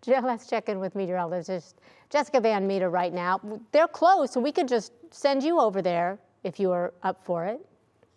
Let's check in with meteorologist Jessica Van Meter right now. They're closed, so we could just send you over there if you are up for it.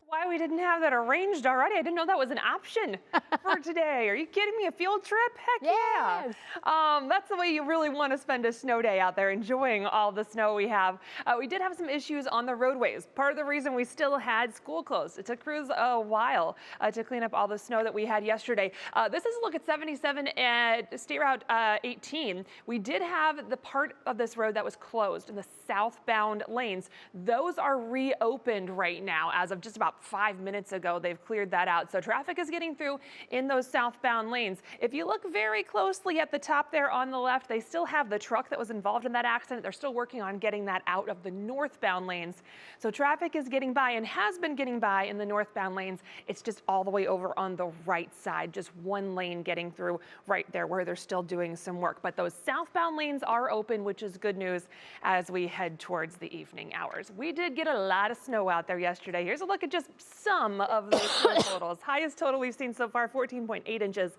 Why we didn't have that arranged already? I didn't know that was an option for today. Are you kidding me? A field trip? Heck Yes. yeah. That's the way you really want to spend a snow day out there, enjoying all the snow we have. We did have some issues on the roadways. Part of the reason we still had school closed. It took crews a while to clean up all the snow that we had yesterday. This is a look at 77 at State Route 18. We did have the part of this road that was closed in the southbound lanes. Those are reopened right now as of just about 5 minutes ago. They've cleared that out. So traffic is getting through in those southbound lanes. If you look very closely at the top there on the left, they still have the truck that was involved in that accident. They're still working on getting that out of the northbound lanes. So traffic is getting by and has been getting by in the northbound lanes. It's just all the way over on the right side, just one lane getting through right there where they're still doing some work. But those southbound lanes are open, which is good news as we head towards the evening hours. We did get a lot of snow out there yesterday. Here's a look at just some of those snow totals. Highest total we've seen so far, 14.8 inches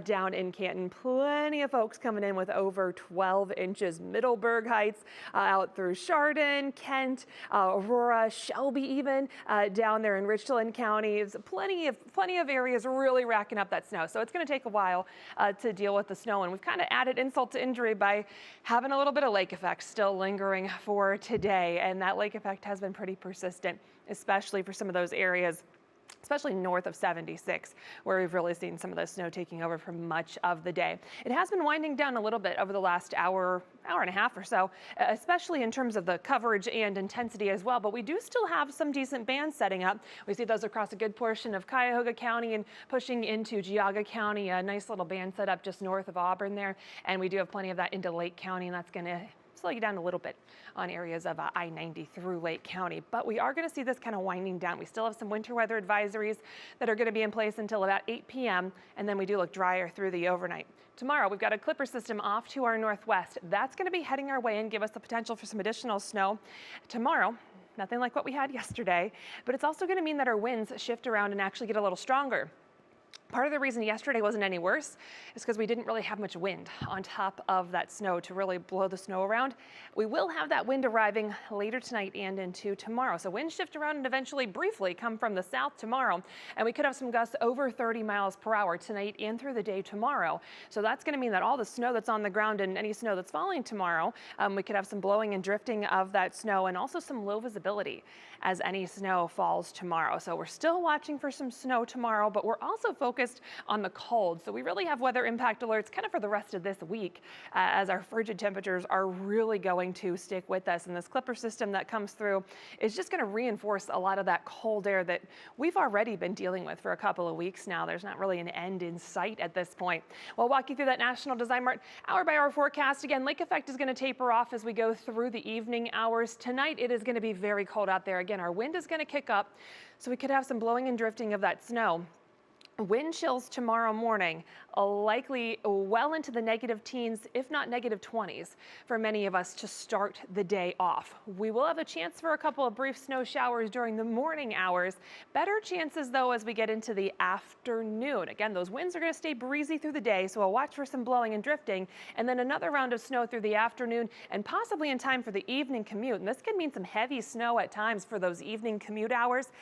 down in Canton. Plenty of folks coming in with over 12 inches. Middleburg Heights out through Chardon, Kent, Aurora, Shelby even down there in Richland County. It's plenty of areas really racking up that snow. So it's going to take a while to deal with the snow. And we've kind of added insult to injury by having a little bit of lake effect still lingering for today. And that lake effect has been pretty persistent, especially for some of those areas, especially north of 76, where we've really seen some of the snow taking over for much of the day. It has been winding down a little bit over the last hour and a half or so, especially in terms of the coverage and intensity as well. But we do still have some decent bands setting up. We see those across a good portion of Cuyahoga County and pushing into Geauga County, a nice little band set up just north of Auburn there. And we do have plenty of that into Lake County, and that's going to slow you down a little bit on areas of I-90 through Lake County. But we are going to see this kind of winding down. We still have some winter weather advisories that are going to be in place until about 8 p.m. and then we do look drier through the overnight. Tomorrow we've got a clipper system off to our northwest. That's going to be heading our way and give us the potential for some additional snow. Tomorrow, nothing like what we had yesterday, but it's also going to mean that our winds shift around and actually get a little stronger. Part of the reason yesterday wasn't any worse is because we didn't really have much wind on top of that snow to really blow the snow around. We will have that wind arriving later tonight and into tomorrow. So winds shift around and eventually briefly come from the south tomorrow. And we could have some gusts over 30 miles per hour tonight and through the day tomorrow. So that's going to mean that all the snow that's on the ground and any snow that's falling tomorrow, we could have some blowing and drifting of that snow and also some low visibility as any snow falls tomorrow. So we're still watching for some snow tomorrow, but we're also focused on the cold. So we really have weather impact alerts kind of for the rest of this week as our frigid temperatures are really going to stick with us. And this clipper system that comes through is just going to reinforce a lot of that cold air that we've already been dealing with for a couple of weeks now. There's not really an end in sight at this point. We'll walk you through that National Design Mart hour by hour forecast. Again, lake effect is going to taper off as we go through the evening hours. Tonight, it is going to be very cold out there. Again, our wind is going to kick up, so we could have some blowing and drifting of that snow. Wind chills tomorrow morning, likely well into the negative teens, if not negative 20s, for many of us to start the day off. We will have a chance for a couple of brief snow showers during the morning hours. Better chances, though, as we get into the afternoon. Again, those winds are going to stay breezy through the day, so we'll watch for some blowing and drifting, and then another round of snow through the afternoon and possibly in time for the evening commute. And this can mean some heavy snow at times for those evening commute hours.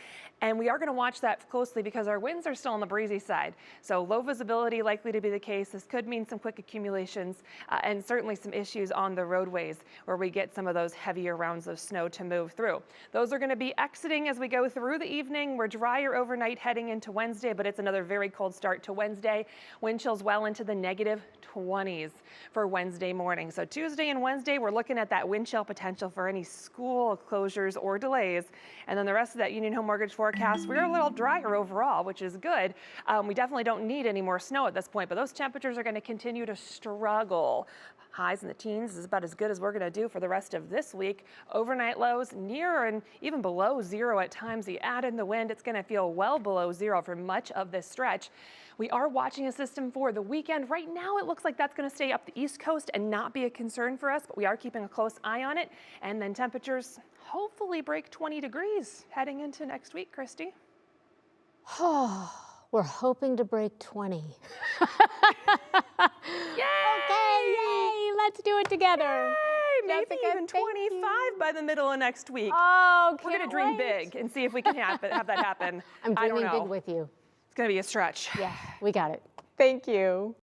And we are going to watch that closely because our winds are still on the breezy side. So low visibility likely to be the case. This could mean some quick accumulations and certainly some issues on the roadways where we get some of those heavier rounds of snow to move through. Those are going to be exiting as we go through the evening. We're drier overnight heading into Wednesday, but it's another very cold start to Wednesday. Wind chills well into the negative 20s for Wednesday morning. So Tuesday and Wednesday, we're looking at that wind chill potential for any school closures or delays. And then the rest of that Union Home Mortgage forecast, we're a little drier overall, which is good. We definitely don't need any more snow at this point, but those temperatures are going to continue to struggle. Highs in the teens is about as good as we're going to do for the rest of this week. Overnight lows near and even below zero at times. You add in the wind, it's going to feel well below zero for much of this stretch. We are watching a system for the weekend. Right now, it looks like that's going to stay up the East Coast and not be a concern for us, but we are keeping a close eye on it. And then temperatures hopefully break 20 degrees heading into next week, Christy. We're hoping to break 20. Yay! Okay, let's do it together. Hey, maybe Jessica, even thank 25 by the middle of next week. Oh, We're gonna can't dream wait. big and see if we can have that happen. I'm I don't dreaming know. big with you. It's gonna be a stretch. Yeah, we got it. Thank you.